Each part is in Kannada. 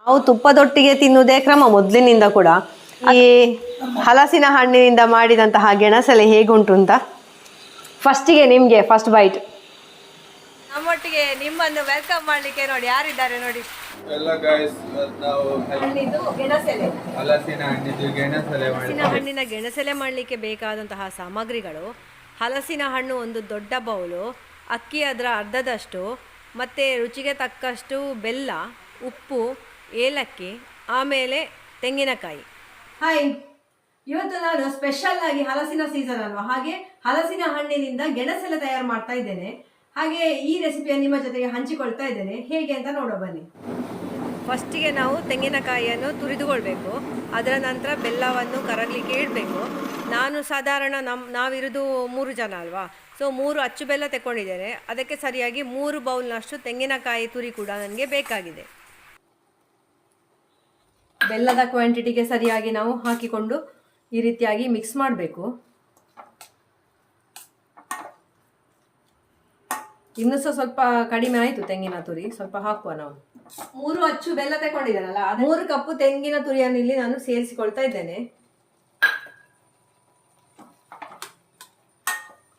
ನಾವು ತುಪ್ಪದೊಟ್ಟಿಗೆ ತಿನ್ನುವುದೇ ಕ್ರಮ ಮೊದಲಿನಿಂದ ಕೂಡ. ಈ ಹಲಸಿನ ಹಣ್ಣಿನಿಂದ ಮಾಡಿದಂತಹ ಗೆಣಸಲೆ ಹೇಗುಂಟು ಅಂತ ಫಸ್ಟಿಗೆ ನಿಮಗೆ ಫಸ್ಟ್ ಬೈಟ್. ನಮ್ಮೊಟ್ಟಿಗೆ ನಿಮ್ಮನ್ನು ವೆಲ್ಕಮ್ ಮಾಡಲಿಕ್ಕೆ ನೋಡಿ ಯಾರಿದ್ದಾರೆ ನೋಡಿ. ಎಲ್ಲ ಗೈಸ್, ನಾವು ಹಲಸಿನ ಹಣ್ಣಿನ ಗೆಣಸಲೆ ಮಾಡಲಿಕ್ಕೆ ಬೇಕಾದಂತಹ ಸಾಮಗ್ರಿಗಳು: ಹಲಸಿನ ಹಣ್ಣು ಒಂದು ದೊಡ್ಡ ಬೌಲು, ಅಕ್ಕಿ ಅದರ ಅರ್ಧದಷ್ಟು, ಮತ್ತು ರುಚಿಗೆ ತಕ್ಕಷ್ಟು ಬೆಲ್ಲ, ಉಪ್ಪು, ಏಲಕ್ಕಿ, ಆಮೇಲೆ ತೆಂಗಿನಕಾಯಿ. ಹಾಯ್, ಇವತ್ತು ನಾನು ಸ್ಪೆಷಲ್ ಆಗಿ ಹಲಸಿನ ಸೀಸನ್ ಅಲ್ವಾ, ಹಾಗೆ ಹಲಸಿನ ಹಣ್ಣಿನಿಂದ ಗೆಣಸೆಲೆ ತಯಾರು ಮಾಡ್ತಾ ಇದ್ದೇನೆ. ಹಾಗೆ ಈ ರೆಸಿಪಿಯನ್ನು ನಿಮ್ಮ ಜೊತೆಗೆ ಹಂಚಿಕೊಳ್ತಾ ಇದ್ದೇನೆ. ಹೇಗೆ ಅಂತ ನೋಡೋ ಬನ್ನಿ. ಫಸ್ಟಿಗೆ ನಾವು ತೆಂಗಿನಕಾಯಿಯನ್ನು ತುರಿದುಕೊಳ್ಬೇಕು. ಅದರ ನಂತರ ಬೆಲ್ಲವನ್ನು ಕರಗಲಿಕ್ಕೆ ಇಡಬೇಕು. ನಾನು ಸಾಧಾರಣ ನಾವಿರೋದು 3 ಜನ ಅಲ್ವಾ, ಸೊ 3 ಅಚ್ಚು ಬೆಲ್ಲ ತಗೊಂಡಿದ್ದೇನೆ. ಅದಕ್ಕೆ ಸರಿಯಾಗಿ 3 ಬೌಲ್ನಷ್ಟು ತೆಂಗಿನಕಾಯಿ ತುರಿ ಕೂಡ ನನಗೆ ಬೇಕಾಗಿದೆ. ಬೆಲ್ಲದ ಕ್ವಾಂಟಿಟಿಗೆ ಸರಿಯಾಗಿ ನಾವು ಹಾಕಿಕೊಂಡು ಈ ರೀತಿಯಾಗಿ ಮಿಕ್ಸ್ ಮಾಡಬೇಕು. ಇನ್ನೂ ಸ್ವಲ್ಪ ಕಡಿಮೆ ಆಯಿತು ತೆಂಗಿನ ತುರಿ, ಸ್ವಲ್ಪ ಹಾಕುವ ನಾವು. 3 ಅಚ್ಚು ಬೆಲ್ಲ ತಗೊಂಡಿದ್ದೇನಲ್ಲ, 3 ಕಪ್ಪು ತೆಂಗಿನ ತುರಿಯನ್ನು ಇಲ್ಲಿ ನಾನು ಸೇರಿಸಿಕೊಳ್ತಾ ಇದ್ದೇನೆ.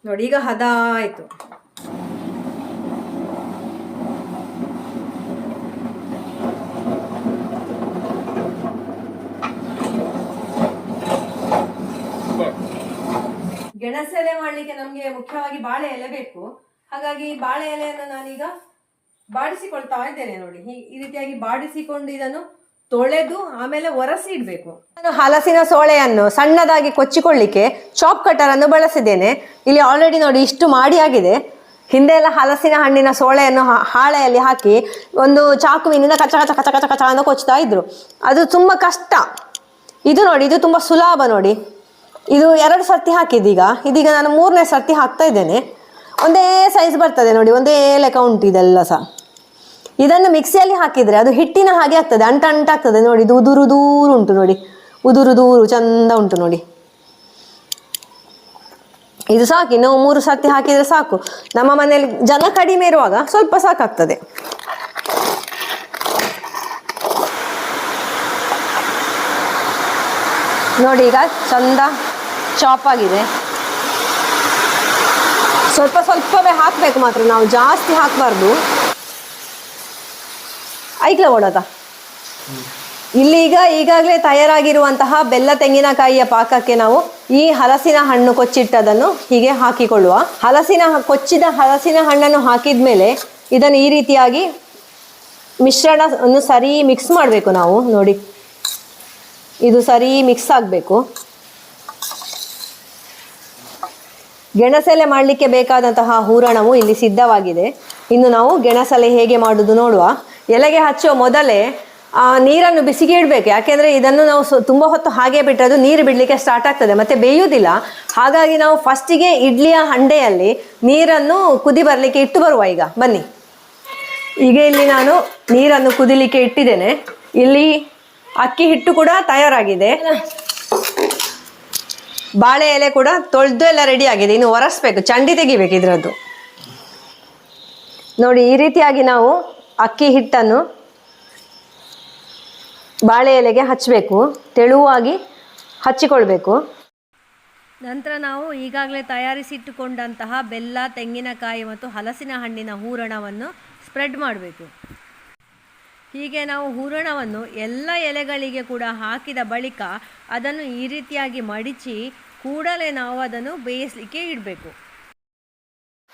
ನೋಡಿ, ಈಗ ಹದ ಆಯಿತು. ಗೆಣಸೆಲೆ ಮಾಡಲಿಕ್ಕೆ ನಮಗೆ ಮುಖ್ಯವಾಗಿ ಬಾಳೆ ಎಲೆ ಬೇಕು. ಹಾಗಾಗಿ ಬಾಳೆ ಎಲೆಯನ್ನು ನಾನೀಗ ಬಾಡಿಸಿಕೊಳ್ತಾ ಇದ್ದೇನೆ. ನೋಡಿ, ಈ ರೀತಿಯಾಗಿ ಬಾಡಿಸಿಕೊಂಡು ಇದನ್ನು ತೊಳೆದು ಆಮೇಲೆ ಒರೆಸಿ ಇಡಬೇಕು. ನಾನು ಹಲಸಿನ ಸೋಳೆಯನ್ನು ಸಣ್ಣದಾಗಿ ಕೊಚ್ಚಿಕೊಳ್ಳಿಕ್ಕೆ ಚಾಪ್ ಕಟರ್ ಅನ್ನು ಬಳಸಿದ್ದೇನೆ. ಇಲ್ಲಿ ಆಲ್ರೆಡಿ ನೋಡಿ ಇಷ್ಟು ಮಾಡಿ ಆಗಿದೆ. ಹಿಂದೆ ಎಲ್ಲ ಹಲಸಿನ ಹಣ್ಣಿನ ಸೋಳೆಯನ್ನು ಹಾಳೆಯಲ್ಲಿ ಹಾಕಿ ಒಂದು ಚಾಕುವಿನಿಂದ ಕಚ ಕಚ ಕಚ ಕಚ ಕಚ ಅಂತ ಕೊಚ್ತಾ ಇದ್ರು. ಅದು ತುಂಬಾ ಕಷ್ಟ. ಇದು ನೋಡಿ, ಇದು ತುಂಬಾ ಸುಲಭ. ನೋಡಿ, ಇದು 2 ಸರ್ತಿ ಹಾಕಿದ್ದೀಗ. ಇದೀಗ ನಾನು 3ನೇ ಸರ್ತಿ ಹಾಕ್ತಾ ಇದ್ದೇನೆ. ಒಂದೇ ಸೈಜ್ ಬರ್ತದೆ ನೋಡಿ, ಒಂದೇ ಲೆಕ್ಕ ಉಂಟು ಇದೆಲ್ಲ ಸಹ. ಇದನ್ನು ಮಿಕ್ಸಿಯಲ್ಲಿ ಹಾಕಿದರೆ ಅದು ಹಿಟ್ಟಿನ ಹಾಗೆ ಆಗ್ತದೆ, ಅಂಟಾಗ್ತದೆ. ನೋಡಿ, ಇದು ಉದುರು ದೂರು ಉಂಟು ನೋಡಿ, ಉದುರು ದೂರು ಚಂದ ಉಂಟು ನೋಡಿ. ಇದು ಸಾಕು, ಇನ್ನು 3 ಸರ್ತಿ ಹಾಕಿದರೆ ಸಾಕು. ನಮ್ಮ ಮನೆಯಲ್ಲಿ ಜನ ಕಡಿಮೆ ಇರುವಾಗ ಸ್ವಲ್ಪ ಸಾಕಾಗ್ತದೆ. ನೋಡಿ, ಈಗ ಚಂದ ಚಾಪ್ ಆಗಿದೆ. ಸ್ವಲ್ಪ ಸ್ವಲ್ಪವೇ ಹಾಕಬೇಕು ಮಾತ್ರ, ನಾವು ಜಾಸ್ತಿ ಹಾಕಬಾರ್ದು. ಐಕ್ಲ ಓಡೋದ ಇಲ್ಲಿ ಈಗಾಗಲೇ ತಯಾರಾಗಿರುವಂತಹ ಬೆಲ್ಲ ತೆಂಗಿನಕಾಯಿಯ ಪಾಕಕ್ಕೆ ನಾವು ಈ ಹಲಸಿನ ಹಣ್ಣು ಕೊಚ್ಚಿಟ್ಟದನ್ನು ಹೀಗೆ ಹಾಕಿಕೊಳ್ಳುವ. ಕೊಚ್ಚಿದ ಹಲಸಿನ ಹಣ್ಣನ್ನು ಹಾಕಿದ ಮೇಲೆ ಇದನ್ನು ಈ ರೀತಿಯಾಗಿ ಮಿಶ್ರಣವನ್ನು ಸರಿ ಮಿಕ್ಸ್ ಮಾಡಬೇಕು ನಾವು. ನೋಡಿ, ಇದು ಸರಿ ಮಿಕ್ಸ್ ಆಗಬೇಕು. ಗೆಣಸೆಲೆ ಮಾಡಲಿಕ್ಕೆ ಬೇಕಾದಂತಹ ಹೂರಣವು ಇಲ್ಲಿ ಸಿದ್ಧವಾಗಿದೆ. ಇನ್ನು ನಾವು ಗೆಣಸಲೆ ಹೇಗೆ ಮಾಡುವುದು ನೋಡುವ. ಎಲೆಗೆ ಹಚ್ಚುವ ಮೊದಲೇ ನೀರನ್ನು ಬಿಸಿಗೆ ಇಡಬೇಕು. ಯಾಕೆಂದರೆ ಇದನ್ನು ನಾವು ತುಂಬ ಹೊತ್ತು ಹಾಗೆ ಬಿಟ್ಟರೆ ಅದು ನೀರು ಬಿಡಲಿಕ್ಕೆ ಸ್ಟಾರ್ಟ್ ಆಗ್ತದೆ, ಮತ್ತು ಬೇಯುವುದಿಲ್ಲ. ಹಾಗಾಗಿ ನಾವು ಫಸ್ಟಿಗೆ ಇಡ್ಲಿಯ ಹಂಡೆಯಲ್ಲಿ ನೀರನ್ನು ಕುದಿ ಬರಲಿಕ್ಕೆ ಇಟ್ಟು ಬರುವ. ಈಗ ಬನ್ನಿ, ಈಗ ಇಲ್ಲಿ ನಾನು ನೀರನ್ನು ಕುದಿಲಿಕ್ಕೆ ಇಟ್ಟಿದ್ದೇನೆ. ಇಲ್ಲಿ ಅಕ್ಕಿ ಹಿಟ್ಟು ಕೂಡ ತಯಾರಾಗಿದೆ. ಬಾಳೆ ಎಲೆ ಕೂಡ ತೊಳೆದು ಎಲ್ಲ ರೆಡಿ ಆಗಿದೆ. ಇನ್ನು ಒರೆಸ್ಬೇಕು, ಚಂಡಿ ತೆಗಿಬೇಕು ಇದರದ್ದು. ನೋಡಿ, ಈ ರೀತಿಯಾಗಿ ನಾವು ಅಕ್ಕಿ ಹಿಟ್ಟನ್ನು ಬಾಳೆ ಎಲೆಗೆ ಹಚ್ಚಬೇಕು, ತೆಳುವಾಗಿ ಹಚ್ಚಿಕೊಳ್ಬೇಕು. ನಂತರ ನಾವು ಈಗಾಗಲೇ ತಯಾರಿಸಿಟ್ಟುಕೊಂಡಂತಹ ಬೆಲ್ಲ, ತೆಂಗಿನಕಾಯಿ ಮತ್ತು ಹಲಸಿನ ಹಣ್ಣಿನ ಹೂರಣವನ್ನು ಸ್ಪ್ರೆಡ್ ಮಾಡಬೇಕು. ಹೀಗೆ ನಾವು ಹೂರಣವನ್ನು ಎಲ್ಲ ಎಲೆಗಳಿಗೆ ಕೂಡ ಹಾಕಿದ ಬಳಿಕ ಅದನ್ನು ಈ ರೀತಿಯಾಗಿ ಮಡಿಚಿ ಕೂಡಲೇ ನಾವು ಅದನ್ನು ಬೇಯಿಸಲಿಕ್ಕೆ ಇಡಬೇಕು.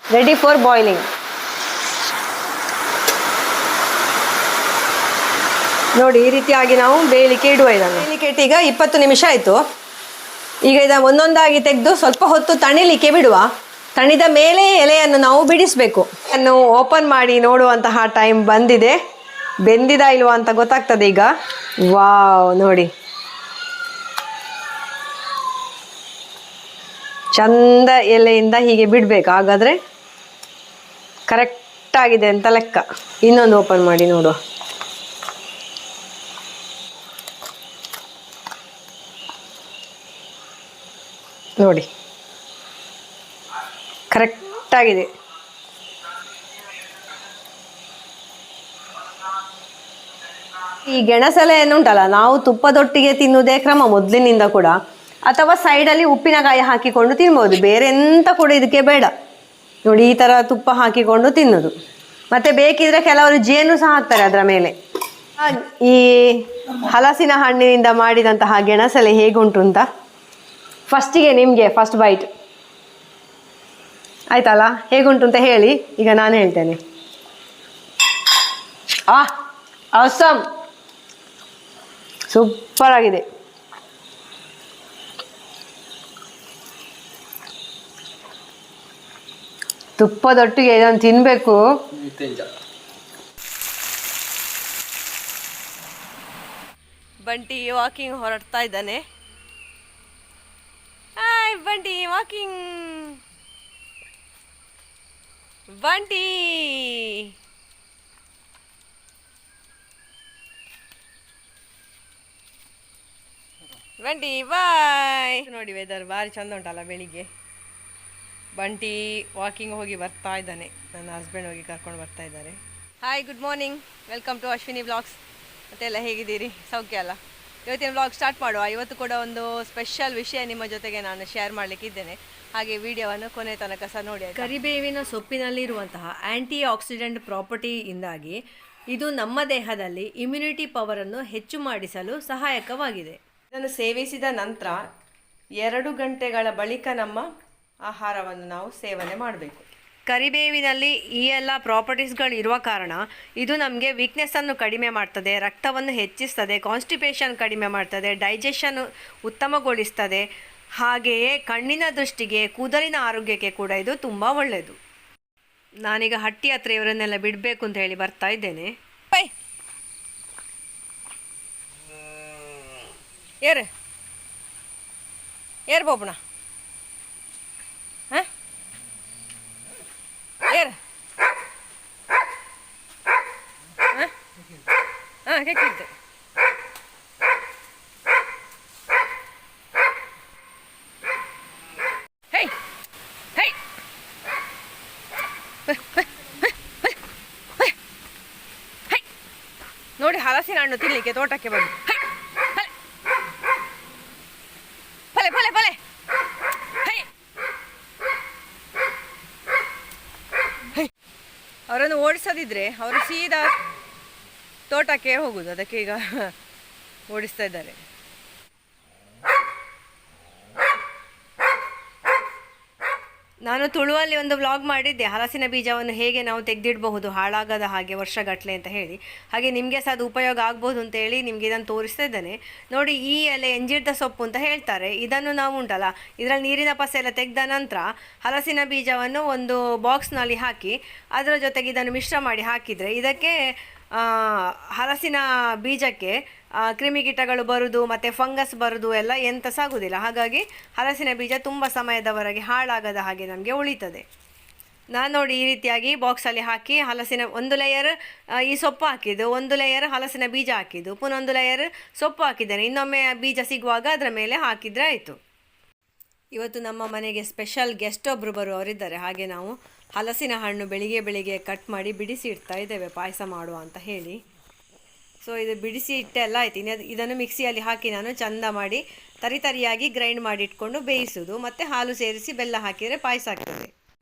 Ready for boiling. ನೋಡಿ, ಈ ರೀತಿಯಾಗಿ ನಾವು ಬೇಯಲಿಕ್ಕೆ ಇಡುವ. ಇದನ್ನು ಬೇಯಲಿಕ್ಕೆ ಇಟ್ಟು ಈಗ 20 ನಿಮಿಷ ಆಯಿತು. ಈಗ ಇದನ್ನು ಒಂದೊಂದಾಗಿ ತೆಗೆದು ಸ್ವಲ್ಪ ಹೊತ್ತು ತಣಿಲಿಕ್ಕೆ ಬಿಡುವ. ತಣಿದ ಮೇಲೆ ಎಲೆಯನ್ನು ನಾವು ಬಿಡಿಸಬೇಕು. ಅದನ್ನು ಓಪನ್ ಮಾಡಿ ನೋಡುವಂತಹ ಟೈಮ್ ಬಂದಿದೆ. ಬೆಂದಿದ ಇಲ್ವಾ ಅಂತ ಗೊತ್ತಾಗ್ತದೆ ಈಗ. ವಾವ್, ನೋಡಿ ಚಂದ ಎಲೆಯಿಂದ ಹೀಗೆ ಬಿಡಬೇಕು, ಹಾಗಾದರೆ ಕರೆಕ್ಟಾಗಿದೆ ಅಂತ ಲೆಕ್ಕ. ಇನ್ನೊಂದು ಓಪನ್ ಮಾಡಿ ನೋಡುವ. ನೋಡಿ, ಕರೆಕ್ಟಾಗಿದೆ. ಈ ಗೆಣಸೆಲೆಯನ್ನು ಉಂಟಲ್ಲ, ನಾವು ತುಪ್ಪದೊಟ್ಟಿಗೆ ತಿನ್ನುವುದೇ ಕ್ರಮ ಮೊದಲಿನಿಂದ ಕೂಡ, ಅಥವಾ ಸೈಡಲ್ಲಿ ಉಪ್ಪಿನಕಾಯಿ ಹಾಕಿಕೊಂಡು ತಿನ್ಬೋದು, ಬೇರೆ ಎಂತ ಕೂಡ ಇದಕ್ಕೆ ಬೇಡ. ನೋಡಿ ಈ ಥರ ತುಪ್ಪ ಹಾಕಿಕೊಂಡು ತಿನ್ನೋದು. ಮತ್ತೆ ಬೇಕಿದ್ರೆ ಕೆಲವರು ಜೇನು ಸಹ ಹಾಕ್ತಾರೆ ಅದರ ಮೇಲೆ. ಈ ಹಲಸಿನ ಹಣ್ಣಿನಿಂದ ಮಾಡಿದಂತಹ ಗೆಣಸಲೆ ಹೇಗುಂಟು ಅಂತ ಫಸ್ಟಿಗೆ ನಿಮಗೆ ಫಸ್ಟ್ ಬೈಟ್ ಆಯ್ತಲ್ಲ, ಹೇಗುಂಟು ಅಂತ ಹೇಳಿ. ಈಗ ನಾನು ಹೇಳ್ತೇನೆ. ಆಸಮ್, ಸೂಪರ್ ಆಗಿದೆ. ತುಪ್ಪದೊಟ್ಟಿಗೆ ಇದನ್ನು ತಿನ್ಬೇಕು. ಬಂಟಿ ವಾಕಿಂಗ್ ಹೊರಡ್ತಾ ಇದ್ದಾನೆ. ಹಾಯ್ ಬಂಟಿ, ವಾಕಿಂಗ್. ಬಂಟಿ ಬಂಟಿ ಬಾಯ್. ನೋಡಿ ವೆದರ್ ಭಾರಿ ಚಂದ ಉಂಟಲ್ಲ ಬೆಳಿಗ್ಗೆ. ಬಂಟಿ ವಾಕಿಂಗ್ ಹೋಗಿ ಬರ್ತಾ ಇದ್ದಾನೆ. ನನ್ನ ಹಸ್ಬೆಂಡ್ ಹೋಗಿ ಕರ್ಕೊಂಡು ಬರ್ತಾ ಇದ್ದಾರೆ. Hi, good morning, welcome to Ashwini blogs. ಮತ್ತೆಲ್ಲ ಹೇಗಿದ್ದೀರಿ? ಸೌಖ್ಯ ಅಲ್ಲ? ಇವತ್ತಿನ ಬ್ಲಾಗ್ ಸ್ಟಾರ್ಟ್ ಮಾಡುವ. ಇವತ್ತು ಕೂಡ ಒಂದು ಸ್ಪೆಷಲ್ ವಿಷಯ ನಿಮ್ಮ ಜೊತೆಗೆ ನಾನು ಶೇರ್ ಮಾಡಲಿಕ್ಕಿದ್ದೇನೆ. ಹಾಗೆ ವಿಡಿಯೋವನ್ನು ಕೊನೆ ತನಕ ಸಹ ನೋಡಿ. ಕರಿಬೇವಿನ ಸೊಪ್ಪಿನಲ್ಲಿರುವಂತಹ ಆ್ಯಂಟಿ ಆಕ್ಸಿಡೆಂಟ್ ಪ್ರಾಪರ್ಟಿಯಿಂದಾಗಿ ಇದು ನಮ್ಮ ದೇಹದಲ್ಲಿ ಇಮ್ಯುನಿಟಿ ಪವರನ್ನು ಹೆಚ್ಚು ಮಾಡಿಸಲು ಸಹಾಯಕವಾಗಿದೆ. ಇದನ್ನು ಸೇವಿಸಿದ ನಂತರ 2 ಗಂಟೆಗಳ ಬಳಿಕ ನಮ್ಮ ಆಹಾರವನ್ನು ನಾವು ಸೇವನೆ ಮಾಡಬೇಕು. ಕರಿಬೇವಿನಲ್ಲಿ ಈ ಎಲ್ಲ ಪ್ರಾಪರ್ಟೀಸ್ಗಳು ಇರುವ ಕಾರಣ ಇದು ನಮಗೆ ವೀಕ್ನೆಸ್ಸನ್ನು ಕಡಿಮೆ ಮಾಡ್ತದೆ, ರಕ್ತವನ್ನು ಹೆಚ್ಚಿಸ್ತದೆ, ಕಾನ್ಸ್ಟಿಪೇಷನ್ ಕಡಿಮೆ ಮಾಡ್ತದೆ, ಡೈಜೆಷನ್ ಉತ್ತಮಗೊಳಿಸ್ತದೆ. ಹಾಗೆಯೇ ಕಣ್ಣಿನ ದೃಷ್ಟಿಗೆ, ಕೂದಲಿನ ಆರೋಗ್ಯಕ್ಕೆ ಕೂಡ ಇದು ತುಂಬ ಒಳ್ಳೆಯದು. ನಾನೀಗ ಹಟ್ಟಿ ಹತ್ರ ಇವರನ್ನೆಲ್ಲ ಬಿಡಬೇಕು ಅಂತ ಹೇಳಿ ಬರ್ತಾ ಇದ್ದೇನೆ. ಬೈ ಏರ್ ಬೋಬಣ, ಹಾಂ ಏರ್, ಹಾಂ ಕೇಳಿದ್ದೆ. ಹೇ ಹೇ ನೋಡಿ, ಹಲಸಿನ ಹಣ್ಣು ತಿನ್ನಲಿಕ್ಕೆ ತೋಟಕ್ಕೆ ಬಂದು. ಫಲೆ ಫಲೆ ಫಲೆ ಅವರನ್ನು ಓಡಿಸದಿದ್ರೆ ಅವರು ಸೀದಾ ತೋಟಕ್ಕೆ ಹೋಗುದು. ಅದಕ್ಕೆ ಈಗ ಓಡಿಸ್ತಾ ಇದ್ದಾರೆ. ನಾನು ತುಳುವಲ್ಲಿ ಒಂದು ವ್ಲಾಗ್ ಮಾಡಿದ್ದೆ, ಹಲಸಿನ ಬೀಜವನ್ನು ಹೇಗೆ ನಾವು ತೆಗೆದಿಡಬಹುದು ಹಾಳಾಗದ ಹಾಗೆ ವರ್ಷಗಟ್ಟಲೆ ಅಂತ ಹೇಳಿ. ಹಾಗೆ ನಿಮಗೆ ಸಹ ಅದು ಉಪಯೋಗ ಆಗ್ಬೋದು ಅಂತೇಳಿ ನಿಮಗೆ ಇದನ್ನು ತೋರಿಸ್ತಾ ಇದ್ದೇನೆ. ನೋಡಿ, ಈ ಎಲೆ ಎಂಜಿಡ್ದ ಸೊಪ್ಪು ಅಂತ ಹೇಳ್ತಾರೆ. ಇದನ್ನು ನಾವು ಉಂಟಲ್ಲ, ಇದರಲ್ಲಿ ನೀರಿನ ಪಸೆ ಎಲ್ಲ ತೆಗೆದ ನಂತರ ಹಲಸಿನ ಬೀಜವನ್ನು ಒಂದು ಬಾಕ್ಸ್ನಲ್ಲಿ ಹಾಕಿ ಅದರ ಜೊತೆಗೆ ಇದನ್ನು ಮಿಶ್ರ ಮಾಡಿ ಹಾಕಿದರೆ ಇದಕ್ಕೆ ಹಲಸಿನ ಬೀಜಕ್ಕೆ ಕ್ರಿಮಿಕೀಟಗಳು ಬರುವುದು ಮತ್ತು ಫಂಗಸ್ ಬರುವುದು ಎಲ್ಲ ಎಂತ ಸಾಗುವುದಿಲ್ಲ. ಹಾಗಾಗಿ ಹಲಸಿನ ಬೀಜ ತುಂಬ ಸಮಯದವರೆಗೆ ಹಾಳಾಗದ ಹಾಗೆ ನಮಗೆ ಉಳಿತದೆ. ನಾನು ನೋಡಿ ಈ ರೀತಿಯಾಗಿ ಬಾಕ್ಸಲ್ಲಿ ಹಾಕಿ ಹಲಸಿನ ಒಂದು ಲೇಯರ್ ಈ ಸೊಪ್ಪು ಹಾಕಿದ್ದು, ಒಂದು ಲೇಯರ್ ಹಲಸಿನ ಬೀಜ ಹಾಕಿದ್ದು, ಪುನಃ ಒಂದು ಲೇಯರ್ ಸೊಪ್ಪು ಹಾಕಿದ್ದೇನೆ. ಇನ್ನೊಮ್ಮೆ ಬೀಜ ಸಿಗುವಾಗ ಅದರ ಮೇಲೆ ಹಾಕಿದರೆ ಆಯಿತು. ಇವತ್ತು ನಮ್ಮ ಮನೆಗೆ ಸ್ಪೆಷಲ್ ಗೆಸ್ಟ್ ಒಬ್ಬರು ಬರುವವರಿದ್ದಾರೆ. ಹಾಗೆ ನಾವು ಹಲಸಿನ ಹಣ್ಣು ಬೆಳಿಗ್ಗೆ ಕಟ್ ಮಾಡಿ ಬಿಡಿಸಿ ಇಡ್ತಾ ಇದ್ದೇವೆ ಪಾಯಸ ಮಾಡುವ ಅಂತ ಹೇಳಿ. ಸೊ ಇದು ಬಿಡಿಸಿ ಇಟ್ಟೆಲ್ಲ ಆಯ್ತು. ಇದನ್ನು ಮಿಕ್ಸಿಯಲ್ಲಿ ಹಾಕಿ ನಾನು ಚಂದ ಮಾಡಿ ತರಿಯಾಗಿ ಗ್ರೈಂಡ್ ಮಾಡಿ ಇಟ್ಕೊಂಡು ಬೇಯಿಸೋದು, ಮತ್ತು ಹಾಲು ಸೇರಿಸಿ ಬೆಲ್ಲ ಹಾಕಿದರೆ ಪಾಯಸ ಆಗ್ತದೆ.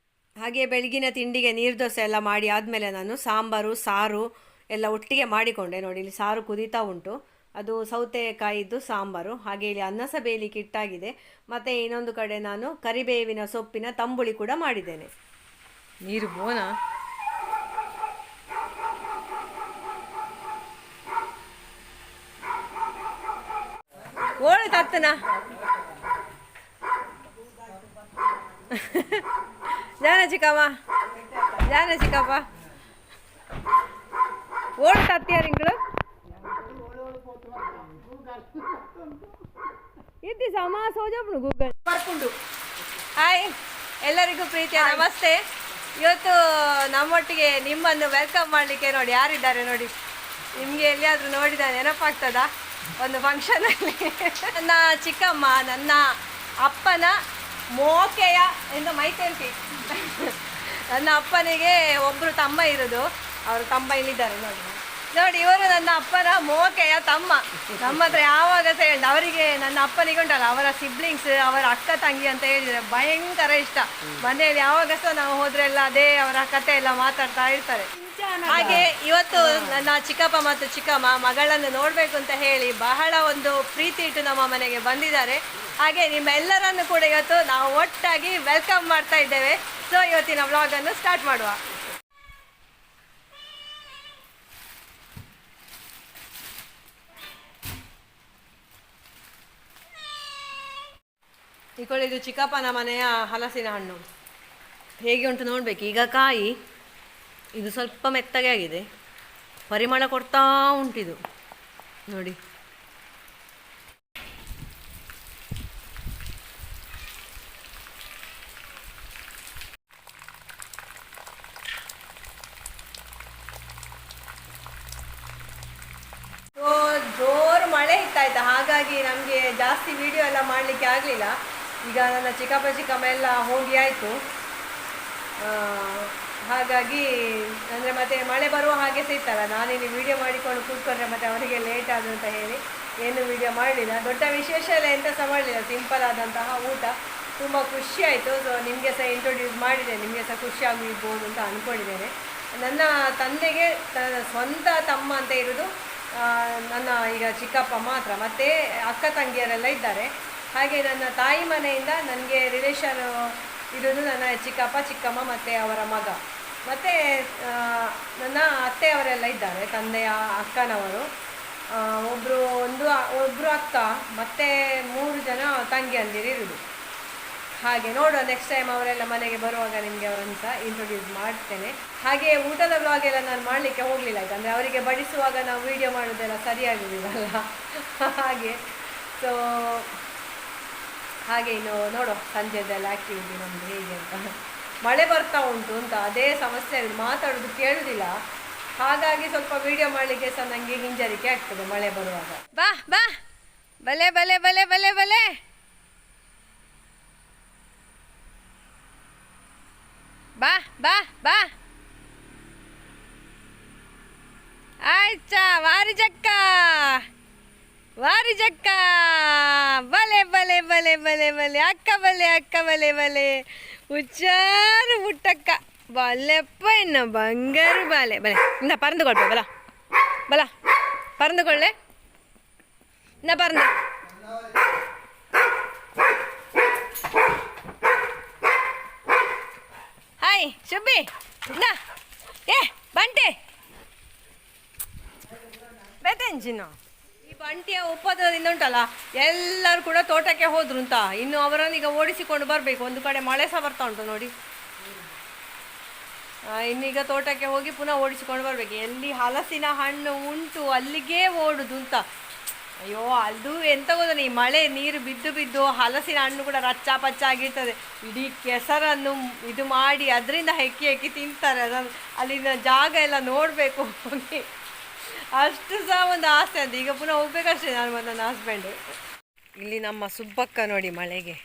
ಹಾಗೆ ಬೆಳಗಿನ ತಿಂಡಿಗೆ ನೀರು ದೋಸೆ ಎಲ್ಲ ಮಾಡಿ ಆದಮೇಲೆ ನಾನು ಸಾಂಬಾರು ಸಾರು ಎಲ್ಲ ಒಟ್ಟಿಗೆ ಮಾಡಿಕೊಂಡೆ. ನೋಡಿ, ಇಲ್ಲಿ ಸಾರು ಕುದೀತಾ ಉಂಟು, ಅದು ಸೌತೆಕಾಯಿದ್ದು ಸಾಂಬಾರು. ಹಾಗೆ ಇಲ್ಲಿ ಅನ್ನ ಸಹ ಬೇಯಲಿಕ್ಕೆ ಇಟ್ಟಾಗಿದೆ. ಮತ್ತು ಇನ್ನೊಂದು ಕಡೆ ನಾನು ಕರಿಬೇವಿನ ಸೊಪ್ಪಿನ ತಂಬುಳಿ ಕೂಡ ಮಾಡಿದ್ದೇನೆ. ನೀರು ಬೋನಾ ಓಳು ತತ್ತನ ಜಾನ ಚಿಕ್ಕಮ್ಮ, ಜಾನ ಚಿಕ್ಕಪ್ಪ, ಓಳು ತತ್ತಿಯಾರಿಂಗಳು ಇದ್ದಿ ಸಮ ಸೋಜಪ್ಪನು ಗೂಗಲ್ ಬರ್ಕೊಂಡು. ಹಾಯ್, ಎಲ್ಲರಿಗೂ ಪ್ರೀತಿಯ ನಮಸ್ತೆ. ಇವತ್ತು ನಮ್ಮೊಟ್ಟಿಗೆ ನಿಮ್ಮನ್ನು ವೆಲ್ಕಮ್ ಮಾಡಲಿಕ್ಕೆ ನೋಡಿ ಯಾರಿದ್ದಾರೆ ನೋಡಿ. ನಿಮಗೆ ಎಲ್ಲಿಯಾದರೂ ನೋಡಿದ ನೆನಪಾಗ್ತದಾ? ಒಂದು ಫಂಕ್ಷನಲ್ಲಿ ನನ್ನ ಚಿಕ್ಕಮ್ಮ, ನನ್ನ ಅಪ್ಪನ ಮೋಕೆಯ ಎಂದು ಮೈತೇಲ್ಪಿ, ನನ್ನ ಅಪ್ಪನಿಗೆ ಒಬ್ಬರು ತಮ್ಮ ಇರೋದು. ಅವರು ತಮ್ಮ ಇಲ್ಲಿದ್ದಾರೆ ನೋಡಿ. ನೋಡಿ ಇವರು ನನ್ನ ಅಪ್ಪನ ಮೋಕೆಯ ತಮ್ಮ. ನಮ್ಮ ಹತ್ರ ಯಾವಾಗ ಸಹ ಹೇಳಿದ ಅವರಿಗೆ, ನನ್ನ ಅಪ್ಪನಿಗೆ ಉಂಟಲ್ಲ ಅವರ ಸಿಬ್ಲಿಂಗ್ಸ್, ಅವರ ಅಕ್ಕ ತಂಗಿ ಅಂತ ಹೇಳಿದ್ರೆ ಭಯಂಕರ ಇಷ್ಟ. ಮನೆಯಲ್ಲಿ ಯಾವಾಗ ಸಹ ನಾವು ಹೋದ್ರೆಲ್ಲ ಅದೇ ಅವರ ಕತೆ ಎಲ್ಲ ಮಾತಾಡ್ತಾ ಇರ್ತಾರೆ. ಹಾಗೆ ಇವತ್ತು ನನ್ನ ಚಿಕ್ಕಪ್ಪ ಮತ್ತು ಚಿಕ್ಕಮ್ಮ ಮಗಳನ್ನು ನೋಡಬೇಕು ಅಂತ ಹೇಳಿ ಬಹಳ ಒಂದು ಪ್ರೀತಿ ಇಟ್ಟು ನಮ್ಮ ಮನೆಗೆ ಬಂದಿದ್ದಾರೆ. ಹಾಗೆ ನಿಮ್ಮೆಲ್ಲರನ್ನು ಕೂಡ ಇವತ್ತು ನಾವು ಒಟ್ಟಾಗಿ ವೆಲ್ಕಮ್ ಮಾಡ್ತಾ ಇದ್ದೇವೆ. ಸೊ ಇವತ್ತಿನ ವ್ಲಾಗನ್ನು ಸ್ಟಾರ್ಟ್ ಮಾಡುವ. ಇದು ಚಿಕ್ಕಪ್ಪನ ಮನೆಯ ಹಲಸಿನ ಹಣ್ಣು. ಹೇಗೆ ಉಂಟು ನೋಡಬೇಕು. ಈಗ ಕಾಯಿ ಇದು ಸ್ವಲ್ಪ ಮೆತ್ತಗೆ ಆಗಿದೆ, ಪರಿಮಳ ಕೊಡ್ತಾ ಉಂಟಿದು ನೋಡಿ. ಜೋರು ಮಳೆ ಇತ್ತಾಯ್ತಾ, ಹಾಗಾಗಿ ನಮಗೆ ಜಾಸ್ತಿ ವಿಡಿಯೋ ಎಲ್ಲ ಮಾಡಲಿಕ್ಕೆ ಆಗಲಿಲ್ಲ. ಈಗ ನನ್ನ ಚಿಕ್ಕಪ್ಪ ಚಿಕ್ಕಮ್ಮ ಎಲ್ಲ ಹೋಗಿ ಆಯಿತು. ಹಾಗಾಗಿ ಅಂದರೆ ಮತ್ತೆ ಮಳೆ ಬರುವ ಹಾಗೆ ಸಹ ಇತ್ತಲ್ಲ, ನಾನಿಲ್ಲಿ ವಿಡಿಯೋ ಮಾಡಿಕೊಂಡು ಕೂತ್ಕೊಂಡ್ರೆ ಮತ್ತೆ ಅವರಿಗೆ ಲೇಟ್ ಆದ ಅಂತ ಹೇಳಿ ಏನು ವಿಡಿಯೋ ಮಾಡಲಿಲ್ಲ. ದೊಡ್ಡ ವಿಶೇಷ ಎಲ್ಲ ಎಂತ ಸಹ ಮಾಡಲಿಲ್ಲ, ಸಿಂಪಲ್ ಆದಂತಹ ಊಟ. ತುಂಬ ಖುಷಿ ಆಯಿತು. ಸೊ ನಿಮಗೆ ಸಹ ಇಂಟ್ರೊಡ್ಯೂಸ್ ಮಾಡಿದೆ, ನಿಮಗೆ ಸಹ ಖುಷಿ ಆಗಿರ್ಬೋದು ಅಂತ ಅಂದ್ಕೊಂಡಿದ್ದೇನೆ. ನನ್ನ ತಂದೆಗೆ ಸ್ವಂತ ತಮ್ಮ ಅಂತ ಇರೋದು ನನ್ನ ಈಗ ಚಿಕ್ಕಪ್ಪ ಮಾತ್ರ, ಮತ್ತು ಅಕ್ಕ ತಂಗಿಯರೆಲ್ಲ ಇದ್ದಾರೆ. ಹಾಗೆ ನನ್ನ ತಾಯಿ ಮನೆಯಿಂದ ನನಗೆ ರಿಲೇಷನ್ ಇರೋದು ನನ್ನ ಚಿಕ್ಕಪ್ಪ ಚಿಕ್ಕಮ್ಮ ಮತ್ತು ಅವರ ಮಗ, ಮತ್ತು ನನ್ನ ಅತ್ತೆಯವರೆಲ್ಲ ಇದ್ದಾರೆ, ತಂದೆಯ ಅಕ್ಕನವರು. ಒಬ್ಬರು ಅಕ್ಕ ಮತ್ತು 3 ಜನ ತಂಗಿಯಂದಿರು ಇರೋದು. ಹಾಗೆ ನೋಡುವ ನೆಕ್ಸ್ಟ್ ಟೈಮ್ ಅವರೆಲ್ಲ ಮನೆಗೆ ಬರುವಾಗ ನಿಮಗೆ ಅವರನ್ನು ಸಹ ಇಂಟ್ರೊಡ್ಯೂಸ್ ಮಾಡ್ತೇನೆ. ಹಾಗೆ ಊಟದ ವ್ಲಾಗ್ ಎಲ್ಲ ನಾನು ಮಾಡಲಿಕ್ಕೆ ಹೋಗಲಿಲ್ಲ, ಯಾಕಂದರೆ ಅವರಿಗೆ ಬಡಿಸುವಾಗ ನಾವು ವೀಡಿಯೋ ಮಾಡೋದೆಲ್ಲ ಸರಿಯಾಗಿರಲಿಲ್ಲ ಹಾಗೆ. ಸೊ ಹಾಗೆ ಇನ್ನು ನೋಡೋ ಸಂಜೆದೆಲ್ಲ ಆ್ಯಕ್ಟಿವಿಟಿ ನಮ್ಮದು ಹೇಗೆ ಅಂತ. ಮಳೆ ಬರ್ತಾ ಉಂಟು ಅಂತ ಅದೇ ಸಮಸ್ಯೆ ಆಗಿದೆ, ಮಾತಾಡೋದು ಕೇಳುವುದಿಲ್ಲ. ಹಾಗಾಗಿ ಸ್ವಲ್ಪ ವೀಡಿಯೋ ಮಾಡಲಿಕ್ಕೆ ಸಹ ನನಗೆ ಹಿಂಜರಿಕೆ ಆಗ್ತದೆ ಮಳೆ ಬರುವಾಗ. ಬಾ ಬಾ ಬಲೆ ಬಲೆ ಬಲೆ ಬಲೆ ಬಲೆ ಬಾ ಬಾ ಬಾ ಆಯ್ತಾ ವಾರಿ ಜಕ್ಕ ಬಲೆ ಬಲೆ ಬಲೆ ಬಲೆ ಬಲೆ ಅಕ್ಕ ಬಲೆ ಬಲೆ ಹುಚ್ಚಾರು ಹುಟ್ಟಕ್ಕ ಬಲ್ಲೆಪ್ಪ ಇನ್ನು ಬಂಗಾರು ಬಾಲೆ ಬಲೆ ಇಂದ ಪರಂದುಕೊಳ್ಬೆ ಬಲ ಬಲ ಪರಂದುಕೊಳ್ಳೆ ಇಂದ ಪರಂದು ಹಾಯ್ ಶುಬ್ಬಿ ಇಂದ ಏ ಬಂಟೆ ಬೆತೆಂಜಿನ. ಈ ಬಂಟಿಯ ಉಪದ್ರದಿಂದ ಉಂಟಲ್ಲ ಎಲ್ಲರೂ ಕೂಡ ತೋಟಕ್ಕೆ ಹೋದ್ರು ಅಂತ. ಇನ್ನು ಅವರನ್ನು ಈಗ ಓಡಿಸಿಕೊಂಡು ಬರಬೇಕು. ಒಂದು ಕಡೆ ಮಳೆ ಸಹ ಬರ್ತಾ ಉಂಟು ನೋಡಿ. ಇನ್ನೀಗ ತೋಟಕ್ಕೆ ಹೋಗಿ ಪುನಃ ಓಡಿಸಿಕೊಂಡು ಬರಬೇಕು. ಎಲ್ಲಿ ಹಲಸಿನ ಹಣ್ಣು ಉಂಟು ಅಲ್ಲಿಗೆ ಓಡುದು ಅಂತ. ಅಯ್ಯೋ ಅದು ಎಂತ ಗೊತ್ತಾನೆ, ಈ ಮಳೆ ನೀರು ಬಿದ್ದು ಬಿದ್ದು ಹಲಸಿನ ಹಣ್ಣು ಕೂಡ ರಚ್ಚ ಪಚ್ಚ ಆಗಿರ್ತದೆ. ಇಡೀ ಕೆಸರನ್ನು ಇದು ಮಾಡಿ ಅದರಿಂದ ಹೆಕ್ಕಿ ತಿಂತಾರೆ. ಅದನ್ನು ಅಲ್ಲಿನ ಜಾಗ ಎಲ್ಲ ನೋಡಬೇಕು ಹೋಗಿ, ಅಷ್ಟು ಸಹ ಒಂದು ಆಸೆ ಅಂತ. ಈಗ ಪುನಃ ಹೋಗ್ಬೇಕಷ್ಟೇ ನಾನು ಮತ್ತು ನನ್ನ ಹಸ್ಬೆಂಡು. ಇಲ್ಲಿ ನಮ್ಮ ಸುಬ್ಬಕ್ಕ ನೋಡಿ, ಮಳೆಗೆ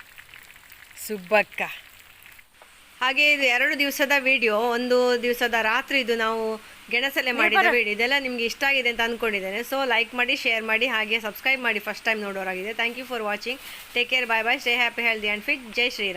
ಸುಬ್ಬಕ್ಕ. ಹಾಗೆ ಇದು 2 ದಿವಸದ ವಿಡಿಯೋ. ಒಂದು ದಿವಸದ ರಾತ್ರಿ ಇದು ನಾವು ಗೆಣಸಲೆ ಮಾಡಿದ ವಿಡಿಯೋ. ಇದೆಲ್ಲ ನಿಮ್ಗೆ ಇಷ್ಟ ಆಗಿದೆ ಅಂತ ಅಂದ್ಕೊಂಡಿದ್ದೇನೆ. ಸೊ ಲೈಕ್ ಮಾಡಿ, ಶೇರ್ ಮಾಡಿ, ಹಾಗೆ ಸಬ್ಸ್ಕ್ರೈಬ್ ಮಾಡಿ ಫಸ್ಟ್ ಟೈಮ್ ನೋಡೋರಾಗಿದೆ. Thank you for watching. Take care, bye bye, stay happy, healthy and fit. ಜೈ ಶ್ರೀರಾಮ್.